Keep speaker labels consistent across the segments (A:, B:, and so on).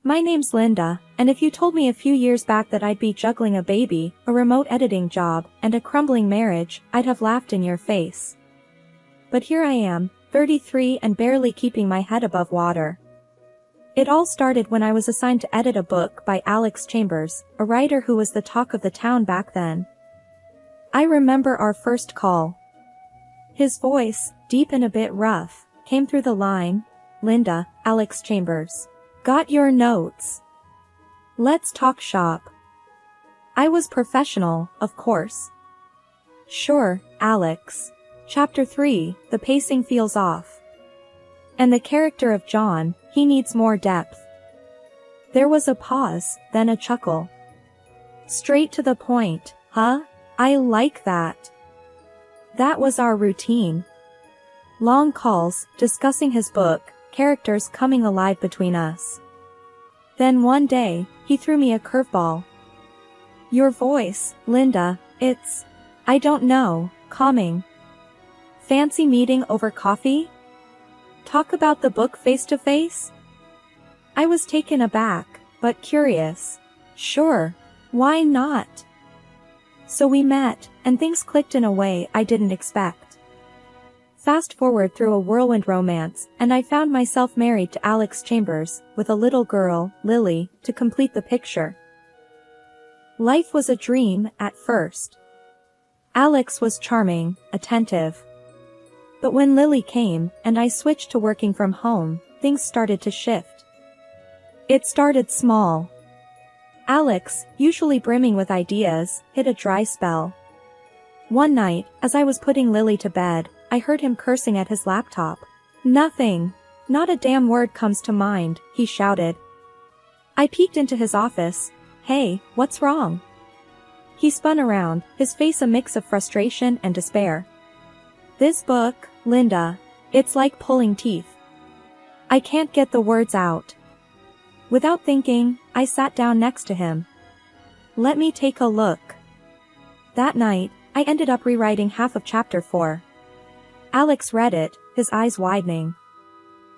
A: My name's Linda, and if you told me a few years back that I'd be juggling a baby, a remote editing job, and a crumbling marriage, I'd have laughed in your face. But here I am, 33 and barely keeping my head above water. It all started when I was assigned to edit a book by Alex Chambers, a writer who was the talk of the town back then. I remember our first call. His voice, deep and a bit rough, came through the line, "Linda, Alex Chambers. Got your notes? Let's talk shop." I was professional, of course. "Sure, Alex. Chapter 3, the pacing feels off. And the character of John, he needs more depth." There was a pause, then a chuckle. "Straight to the point, huh? I like that." That was our routine. Long calls, discussing his book, characters coming alive between us. Then one day, he threw me a curveball. "Your voice, Linda, it's, I don't know, calming. Fancy meeting over coffee? Talk about the book face to face?" I was taken aback, but curious. Sure, why not? So we met, and things clicked in a way I didn't expect. Fast forward through a whirlwind romance, and I found myself married to Alex Chambers, with a little girl, Lily, to complete the picture. Life was a dream, at first. Alex was charming, attentive. But when Lily came, and I switched to working from home, things started to shift. It started small. Alex, usually brimming with ideas, hit a dry spell. One night, as I was putting Lily to bed, I heard him cursing at his laptop. "Nothing. Not a damn word comes to mind," he shouted. I peeked into his office. "Hey, what's wrong?" He spun around, his face a mix of frustration and despair. "This book, Linda. It's like pulling teeth. I can't get the words out." Without thinking, I sat down next to him. "Let me take a look." That night, I ended up rewriting half of chapter 4. Alex read it, his eyes widening.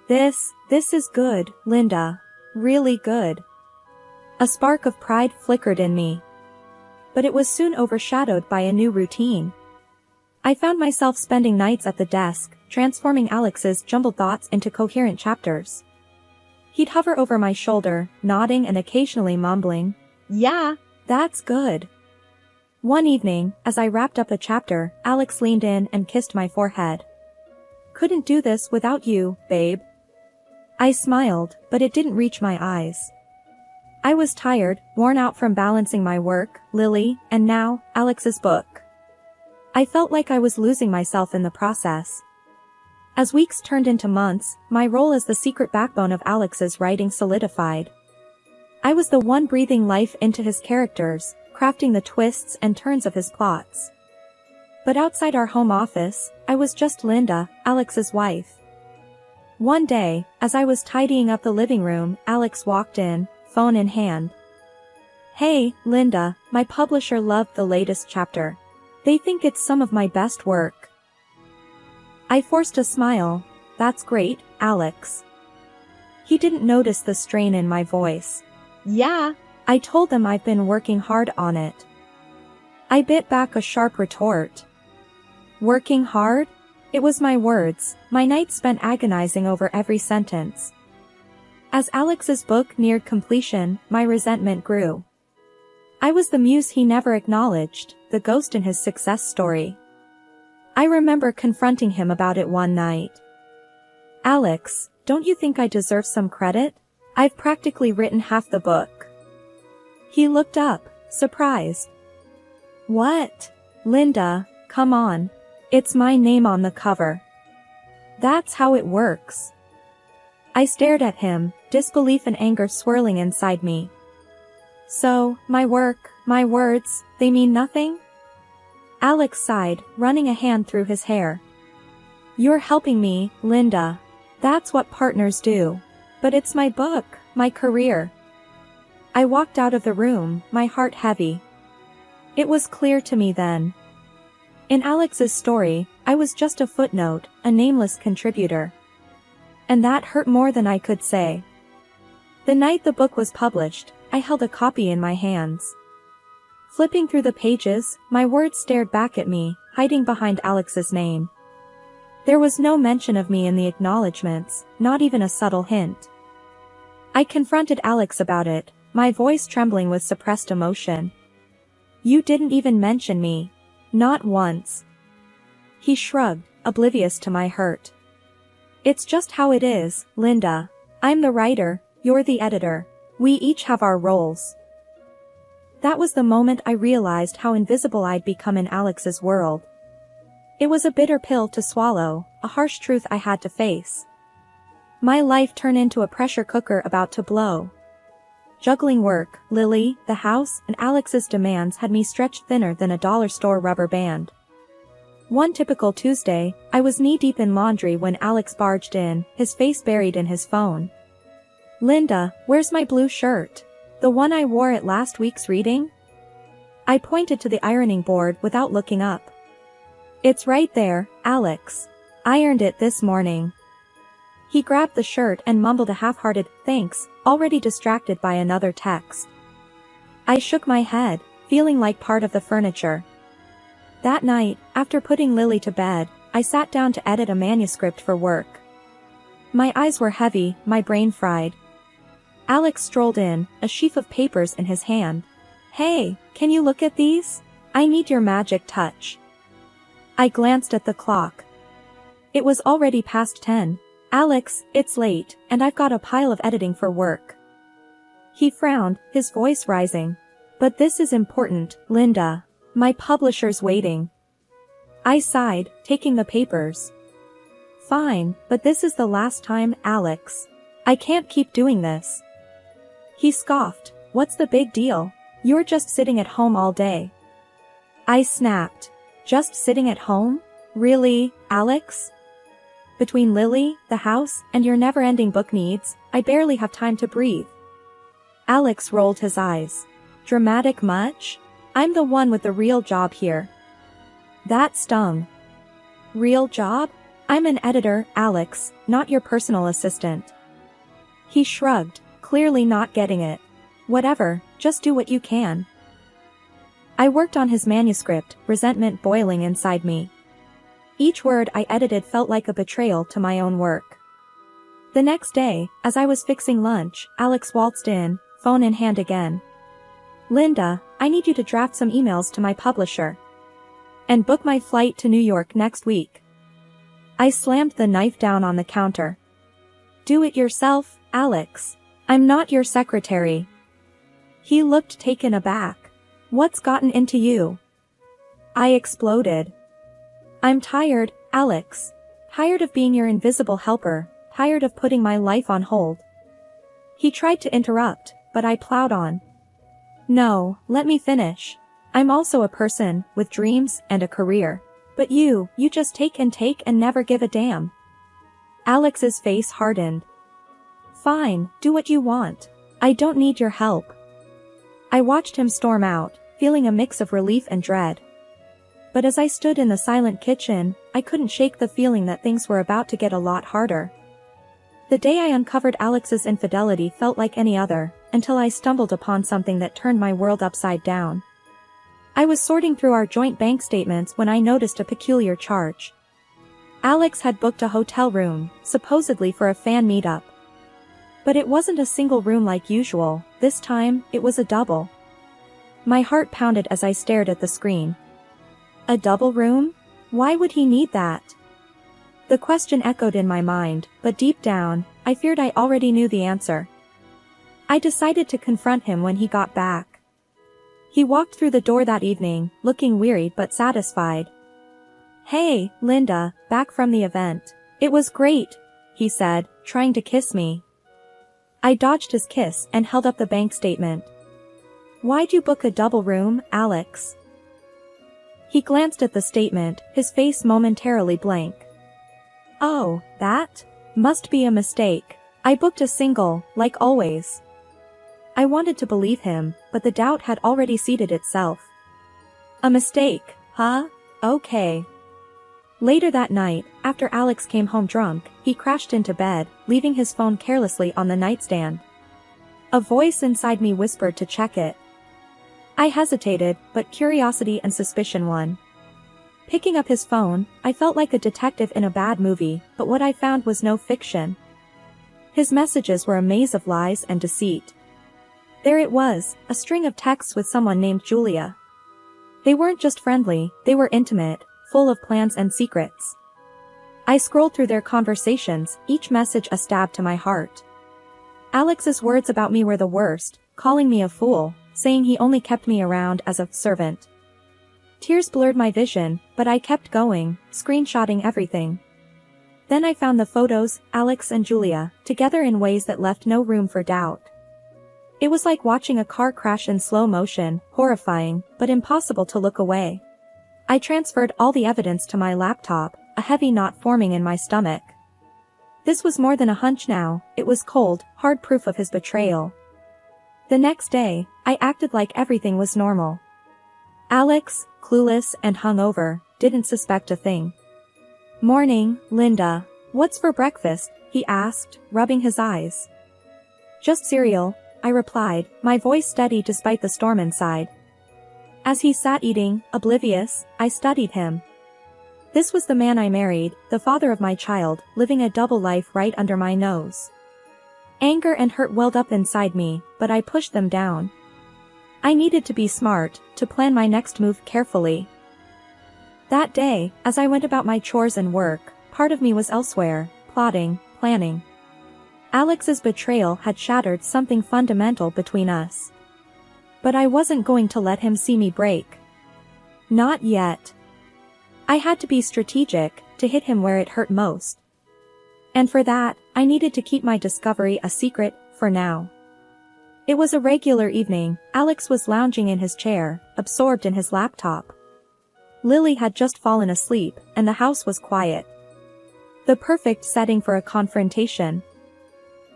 A: This is good, Linda. Really good." A spark of pride flickered in me. But it was soon overshadowed by a new routine. I found myself spending nights at the desk, transforming Alex's jumbled thoughts into coherent chapters. He'd hover over my shoulder, nodding and occasionally mumbling, "Yeah, that's good." One evening, as I wrapped up a chapter, Alex leaned in and kissed my forehead. "Couldn't do this without you, babe." I smiled, but it didn't reach my eyes. I was tired, worn out from balancing my work, Lily, and now, Alex's book. I felt like I was losing myself in the process. As weeks turned into months, my role as the secret backbone of Alex's writing solidified. I was the one breathing life into his characters, crafting the twists and turns of his plots. But outside our home office, I was just Linda, Alex's wife. One day, as I was tidying up the living room, Alex walked in, phone in hand. "Hey, Linda, my publisher loved the latest chapter. They think it's some of my best work." I forced a smile. "That's great, Alex." He didn't notice the strain in my voice. "Yeah, I told them I've been working hard on it." I bit back a sharp retort. Working hard? It was my words, my nights spent agonizing over every sentence. As Alex's book neared completion, my resentment grew. I was the muse he never acknowledged, the ghost in his success story. I remember confronting him about it one night. "Alex, don't you think I deserve some credit? I've practically written half the book." He looked up, surprised. "What? Linda, come on. It's my name on the cover. That's how it works." I stared at him, disbelief and anger swirling inside me. "So, my work, my words, they mean nothing?" Alex sighed, running a hand through his hair. "You're helping me, Linda. That's what partners do. But it's my book, my career." I walked out of the room, my heart heavy. It was clear to me then. In Alex's story, I was just a footnote, a nameless contributor. And that hurt more than I could say. The night the book was published, I held a copy in my hands. Flipping through the pages, my words stared back at me, hiding behind Alex's name. There was no mention of me in the acknowledgments, not even a subtle hint. I confronted Alex about it, my voice trembling with suppressed emotion. You didn't even mention me. Not once. He shrugged, oblivious to my hurt. It's just how it is, Linda. I'm the writer, you're the editor. We each have our roles. That was the moment I realized how invisible I'd become in Alex's world. It was a bitter pill to swallow, a harsh truth I had to face. My life turned into a pressure cooker about to blow. Juggling work, Lily, the house, and Alex's demands had me stretched thinner than a dollar store rubber band. One typical Tuesday, I was knee-deep in laundry when Alex barged in, his face buried in his phone. Linda, where's my blue shirt? The one I wore at last week's reading? I pointed to the ironing board without looking up. It's right there, Alex. Ironed it this morning. He grabbed the shirt and mumbled a half-hearted, thanks, already distracted by another text. I shook my head, feeling like part of the furniture. That night, after putting Lily to bed, I sat down to edit a manuscript for work. My eyes were heavy, my brain fried. Alex strolled in, a sheaf of papers in his hand. Hey, can you look at these? I need your magic touch. I glanced at the clock. It was already past 10. Alex, it's late, and I've got a pile of editing for work. He frowned, his voice rising. But this is important, Linda. My publisher's waiting. I sighed, taking the papers. Fine, but this is the last time, Alex. I can't keep doing this. He scoffed, what's the big deal? You're just sitting at home all day. I snapped. Just sitting at home? Really, Alex? Between Lily, the house, and your never-ending book needs, I barely have time to breathe. Alex rolled his eyes. Dramatic much? I'm the one with the real job here. That stung. Real job? I'm an editor, Alex, not your personal assistant. He shrugged, clearly not getting it. Whatever, just do what you can. I worked on his manuscript, resentment boiling inside me. Each word I edited felt like a betrayal to my own work. The next day, as I was fixing lunch, Alex waltzed in, phone in hand again. Linda, I need you to draft some emails to my publisher. And book my flight to New York next week. I slammed the knife down on the counter. Do it yourself, Alex. I'm not your secretary. He looked taken aback. What's gotten into you? I exploded. I'm tired, Alex. Tired of being your invisible helper, tired of putting my life on hold. He tried to interrupt, but I plowed on. No, let me finish. I'm also a person, with dreams and a career. But you just take and never give a damn. Alex's face hardened. Fine, do what you want. I don't need your help. I watched him storm out, feeling a mix of relief and dread. But as I stood in the silent kitchen, I couldn't shake the feeling that things were about to get a lot harder. The day I uncovered Alex's infidelity felt like any other, until I stumbled upon something that turned my world upside down. I was sorting through our joint bank statements when I noticed a peculiar charge. Alex had booked a hotel room, supposedly for a fan meetup. But it wasn't a single room like usual, this time, it was a double. My heart pounded as I stared at the screen. A double room? Why would he need that? The question echoed in my mind, but deep down, I feared I already knew the answer. I decided to confront him when he got back. He walked through the door that evening, looking wearied but satisfied. Hey, Linda, back from the event. It was great, he said, trying to kiss me. I dodged his kiss and held up the bank statement. Why'd you book a double room, Alex? He glanced at the statement, his face momentarily blank. Oh, that? Must be a mistake. I booked a single, like always. I wanted to believe him, but the doubt had already seated itself. A mistake, huh? Okay. Later that night, after Alex came home drunk, he crashed into bed, leaving his phone carelessly on the nightstand. A voice inside me whispered to check it. I hesitated, but curiosity and suspicion won. Picking up his phone, I felt like a detective in a bad movie, but what I found was no fiction. His messages were a maze of lies and deceit. There it was, a string of texts with someone named Julia. They weren't just friendly, they were intimate, full of plans and secrets. I scrolled through their conversations, each message a stab to my heart. Alex's words about me were the worst, calling me a fool, saying he only kept me around as a servant. Tears blurred my vision, but I kept going, screenshotting everything. Then I found the photos, Alex and Julia, together in ways that left no room for doubt. It was like watching a car crash in slow motion, horrifying, but impossible to look away. I transferred all the evidence to my laptop, a heavy knot forming in my stomach. This was more than a hunch now, it was cold, hard proof of his betrayal. The next day, I acted like everything was normal. Alex, clueless and hungover, didn't suspect a thing. "Morning, Linda. What's for breakfast?" he asked, rubbing his eyes. "Just cereal," I replied, my voice steady despite the storm inside. As he sat eating, oblivious, I studied him. This was the man I married, the father of my child, living a double life right under my nose. Anger and hurt welled up inside me, but I pushed them down. I needed to be smart, to plan my next move carefully. That day, as I went about my chores and work, part of me was elsewhere, plotting, planning. Alex's betrayal had shattered something fundamental between us. But I wasn't going to let him see me break. Not yet. I had to be strategic, to hit him where it hurt most. And for that, I needed to keep my discovery a secret, for now. It was a regular evening, Alex was lounging in his chair, absorbed in his laptop. Lily had just fallen asleep, and the house was quiet. The perfect setting for a confrontation.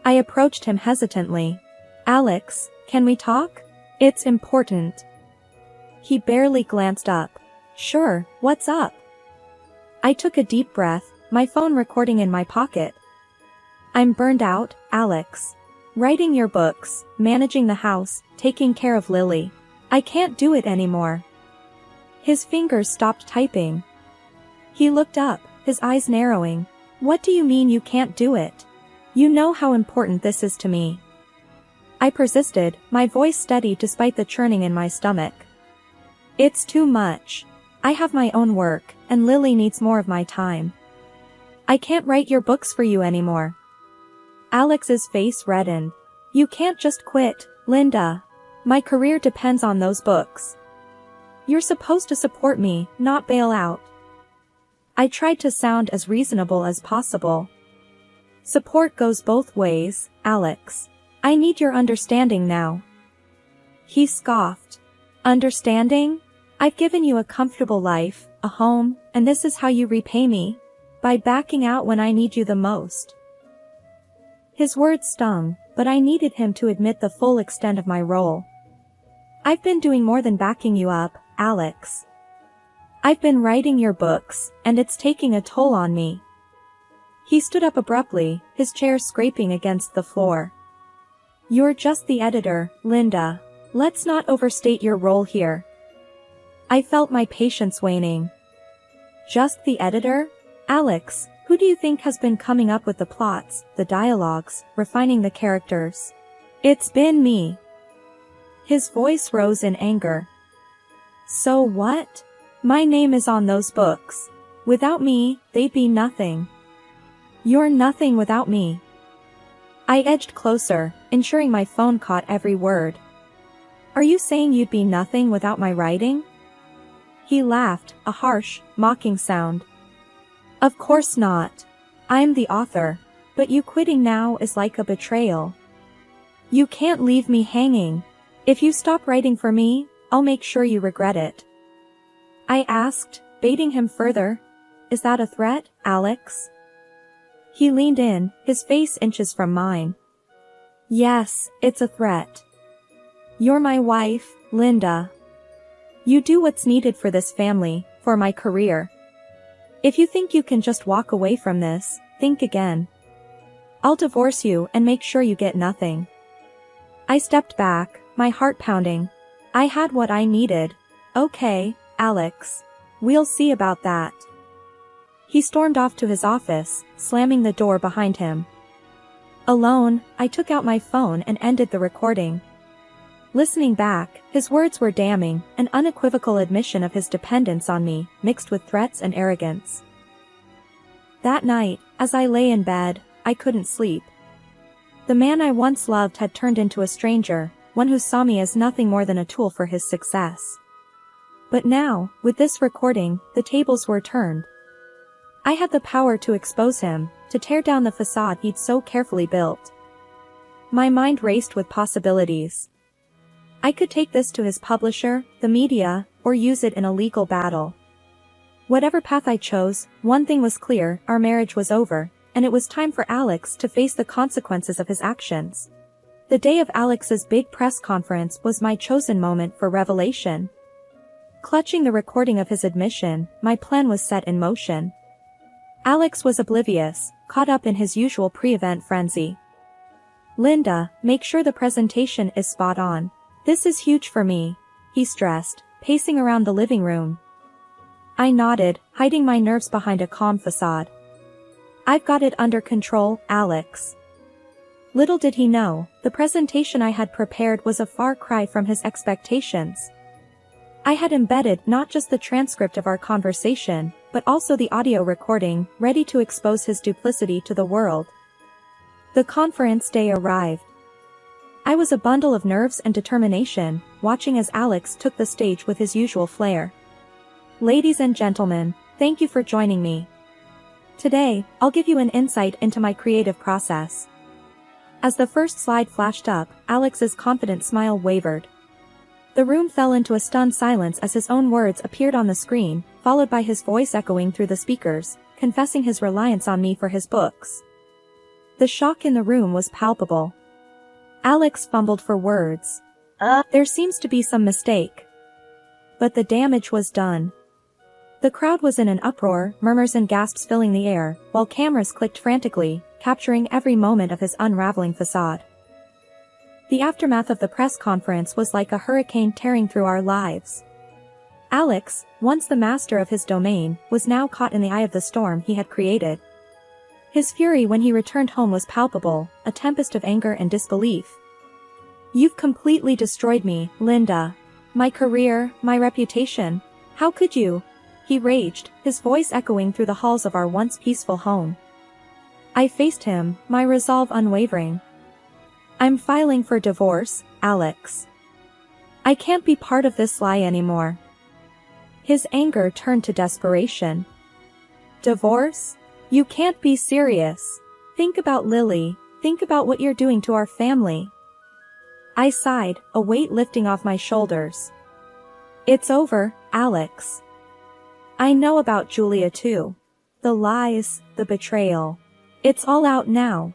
A: I approached him hesitantly. "Alex, can we talk? It's important." He barely glanced up. "Sure, what's up?" I took a deep breath, my phone recording in my pocket. "I'm burned out, Alex. Writing your books, managing the house, taking care of Lily. I can't do it anymore." His fingers stopped typing. He looked up, his eyes narrowing. "What do you mean you can't do it? You know how important this is to me." I persisted, my voice steady despite the churning in my stomach. "It's too much. I have my own work, and Lily needs more of my time. I can't write your books for you anymore." Alex's face reddened. "You can't just quit, Linda. My career depends on those books. You're supposed to support me, not bail out." I tried to sound as reasonable as possible. "Support goes both ways, Alex. I need your understanding now." He scoffed. "Understanding? I've given you a comfortable life, a home, and this is how you repay me? By backing out when I need you the most." His words stung, but I needed him to admit the full extent of my role. "I've been doing more than backing you up, Alex. I've been writing your books, and it's taking a toll on me." He stood up abruptly, his chair scraping against the floor. "You're just the editor, Linda. Let's not overstate your role here." I felt my patience waning. "Just the editor? Alex, who do you think has been coming up with the plots, the dialogues, refining the characters? It's been me." His voice rose in anger. "So what? My name is on those books. Without me, they'd be nothing. You're nothing without me." I edged closer, ensuring my phone caught every word. "Are you saying you'd be nothing without my writing?" He laughed, a harsh, mocking sound. "Of course not. I'm the author, but you quitting now is like a betrayal. You can't leave me hanging. If you stop writing for me, I'll make sure you regret it." I asked, baiting him further. "Is that a threat, Alex?" He leaned in, his face inches from mine. "Yes, it's a threat. You're my wife, Linda. You do what's needed for this family, for my career. If you think you can just walk away from this, think again. I'll divorce you and make sure you get nothing." I stepped back, my heart pounding. I had what I needed. Okay, Alex. We'll see about that. He stormed off to his office, slamming the door behind him. Alone, I took out my phone and ended the recording. Listening back, his words were damning, an unequivocal admission of his dependence on me, mixed with threats and arrogance. That night, as I lay in bed, I couldn't sleep. The man I once loved had turned into a stranger, one who saw me as nothing more than a tool for his success. But now, with this recording, the tables were turned. I had the power to expose him, to tear down the facade he'd so carefully built. My mind raced with possibilities. I could take this to his publisher, the media, or use it in a legal battle. Whatever path I chose, one thing was clear: our marriage was over, and it was time for Alex to face the consequences of his actions. The day of Alex's big press conference was my chosen moment for revelation. Clutching the recording of his admission, my plan was set in motion. Alex was oblivious, caught up in his usual pre-event frenzy. "Linda, make sure the presentation is spot on. This is huge for me," he stressed, pacing around the living room. I nodded, hiding my nerves behind a calm facade. "I've got it under control, Alex." Little did he know, the presentation I had prepared was a far cry from his expectations. I had embedded not just the transcript of our conversation, but also the audio recording, ready to expose his duplicity to the world. The conference day arrived. I was a bundle of nerves and determination, watching as Alex took the stage with his usual flair. "Ladies and gentlemen, thank you for joining me. Today, I'll give you an insight into my creative process." As the first slide flashed up, Alex's confident smile wavered. The room fell into a stunned silence as his own words appeared on the screen, followed by his voice echoing through the speakers, confessing his reliance on me for his books. The shock in the room was palpable. Alex fumbled for words. There seems to be some mistake." But the damage was done. The crowd was in an uproar, murmurs and gasps filling the air, while cameras clicked frantically, capturing every moment of his unraveling facade. The aftermath of the press conference was like a hurricane tearing through our lives. Alex, once the master of his domain, was now caught in the eye of the storm he had created. His fury when he returned home was palpable, a tempest of anger and disbelief. "You've completely destroyed me, Linda. My career, my reputation. How could you?" he raged, his voice echoing through the halls of our once peaceful home. I faced him, my resolve unwavering. "I'm filing for divorce, Alex. I can't be part of this lie anymore." His anger turned to desperation. "Divorce? You can't be serious. Think about Lily, think about what you're doing to our family." I sighed, a weight lifting off my shoulders. "It's over, Alex. I know about Julia too. The lies, the betrayal. It's all out now."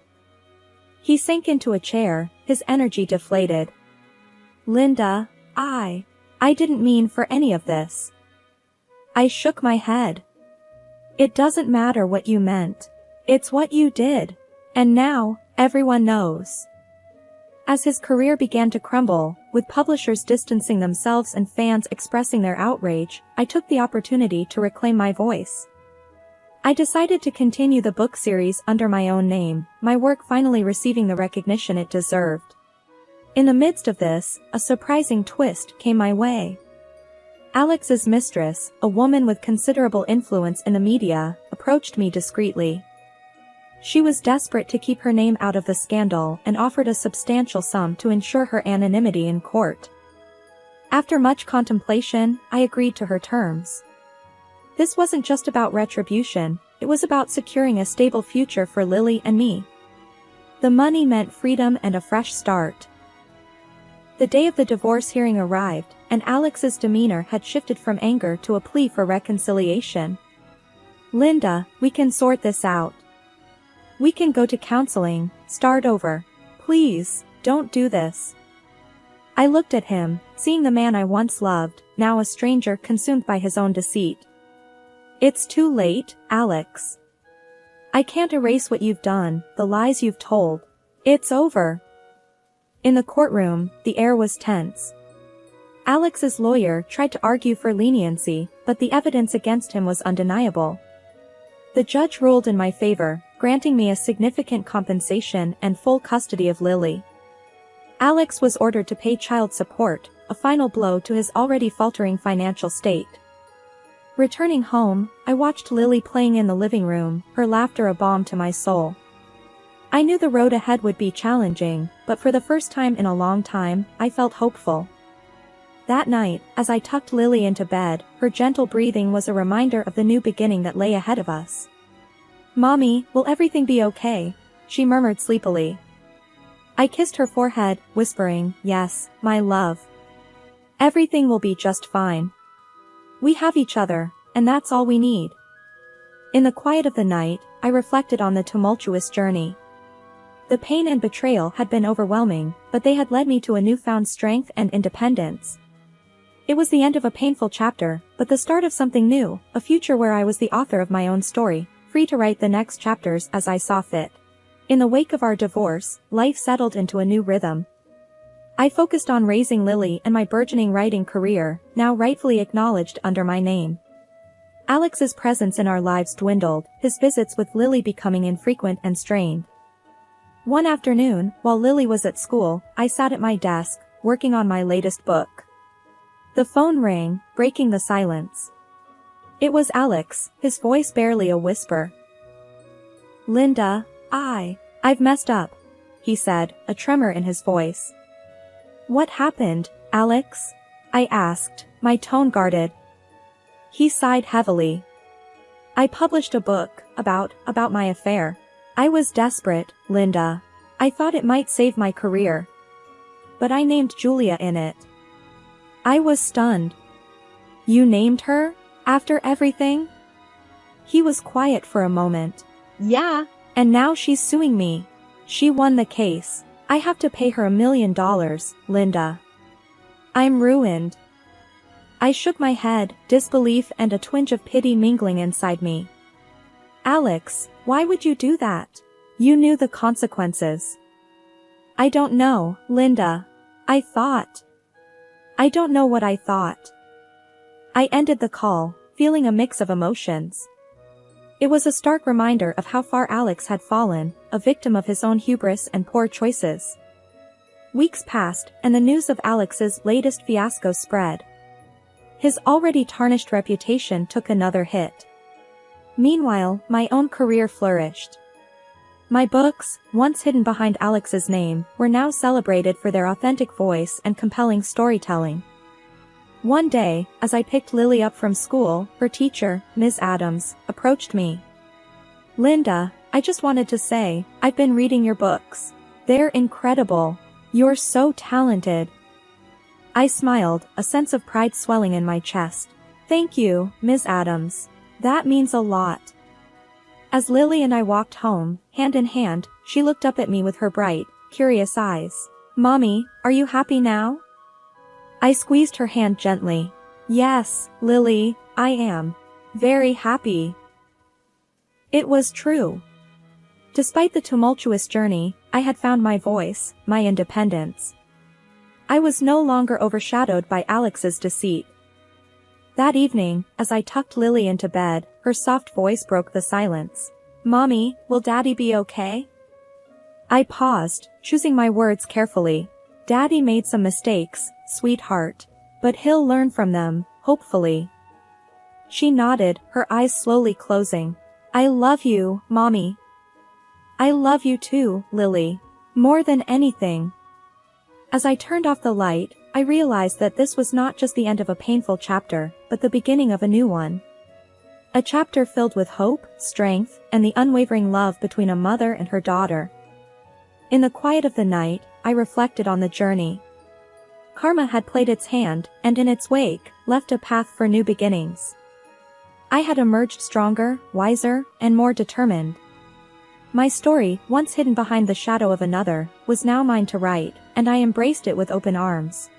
A: He sank into a chair, his energy deflated. "Linda, I didn't mean for any of this." I shook my head. "It doesn't matter what you meant. It's what you did. And now, everyone knows." As his career began to crumble, with publishers distancing themselves and fans expressing their outrage, I took the opportunity to reclaim my voice. I decided to continue the book series under my own name, my work finally receiving the recognition it deserved. In the midst of this, a surprising twist came my way. Alex's mistress, a woman with considerable influence in the media, approached me discreetly. She was desperate to keep her name out of the scandal and offered a substantial sum to ensure her anonymity in court. After much contemplation, I agreed to her terms. This wasn't just about retribution, it was about securing a stable future for Lily and me. The money meant freedom and a fresh start. The day of the divorce hearing arrived, and Alex's demeanor had shifted from anger to a plea for reconciliation. "Linda, we can sort this out. We can go to counseling, start over. Please, don't do this." I looked at him, seeing the man I once loved, now a stranger consumed by his own deceit. "It's too late, Alex. I can't erase what you've done, the lies you've told. It's over." In the courtroom, the air was tense. Alex's lawyer tried to argue for leniency, but the evidence against him was undeniable. The judge ruled in my favor, granting me a significant compensation and full custody of Lily. Alex was ordered to pay child support, a final blow to his already faltering financial state. Returning home, I watched Lily playing in the living room, her laughter a balm to my soul. I knew the road ahead would be challenging, but for the first time in a long time, I felt hopeful. That night, as I tucked Lily into bed, her gentle breathing was a reminder of the new beginning that lay ahead of us. "Mommy, will everything be okay?" she murmured sleepily. I kissed her forehead, whispering, "Yes, my love. Everything will be just fine. We have each other, and that's all we need." In the quiet of the night, I reflected on the tumultuous journey. The pain and betrayal had been overwhelming, but they had led me to a newfound strength and independence. It was the end of a painful chapter, but the start of something new, a future where I was the author of my own story, free to write the next chapters as I saw fit. In the wake of our divorce, life settled into a new rhythm. I focused on raising Lily and my burgeoning writing career, now rightfully acknowledged under my name. Alex's presence in our lives dwindled, his visits with Lily becoming infrequent and strained. One afternoon, while Lily was at school, I sat at my desk, working on my latest book. The phone rang, breaking the silence. It was Alex, his voice barely a whisper. "Linda, I've messed up," he said, a tremor in his voice. "What happened, Alex?" I asked, my tone guarded. He sighed heavily. "I published a book about my affair. I was desperate, Linda. I thought it might save my career. But I named Julia in it." I was stunned. "You named her? After everything?" He was quiet for a moment. "Yeah, and now she's suing me. She won the case. I have to pay her $1 million, Linda. I'm ruined." I shook my head, disbelief and a twinge of pity mingling inside me. "Alex, why would you do that? You knew the consequences." "I don't know, Linda. I don't know what I thought." I ended the call, feeling a mix of emotions. It was a stark reminder of how far Alex had fallen, a victim of his own hubris and poor choices. Weeks passed, and the news of Alex's latest fiasco spread. His already tarnished reputation took another hit. Meanwhile, my own career flourished. My books, once hidden behind Alex's name, were now celebrated for their authentic voice and compelling storytelling. One day, as I picked Lily up from school, her teacher, Ms. Adams, approached me. "Linda, I just wanted to say, I've been reading your books. They're incredible. You're so talented." I smiled, a sense of pride swelling in my chest. "Thank you, Ms. Adams. That means a lot." As Lily and I walked home, hand in hand, she looked up at me with her bright, curious eyes. "Mommy, are you happy now?" I squeezed her hand gently. "Yes, Lily, I am. Very happy." It was true. Despite the tumultuous journey, I had found my voice, my independence. I was no longer overshadowed by Alex's deceit. That evening, as I tucked Lily into bed, her soft voice broke the silence. "Mommy, will Daddy be okay?" I paused, choosing my words carefully. "Daddy made some mistakes, sweetheart. But he'll learn from them, hopefully." She nodded, her eyes slowly closing. "I love you, Mommy." "I love you too, Lily. More than anything." As I turned off the light, I realized that this was not just the end of a painful chapter, but the beginning of a new one. A chapter filled with hope, strength, and the unwavering love between a mother and her daughter. In the quiet of the night, I reflected on the journey. Karma had played its hand, and in its wake, left a path for new beginnings. I had emerged stronger, wiser, and more determined. My story, once hidden behind the shadow of another, was now mine to write, and I embraced it with open arms.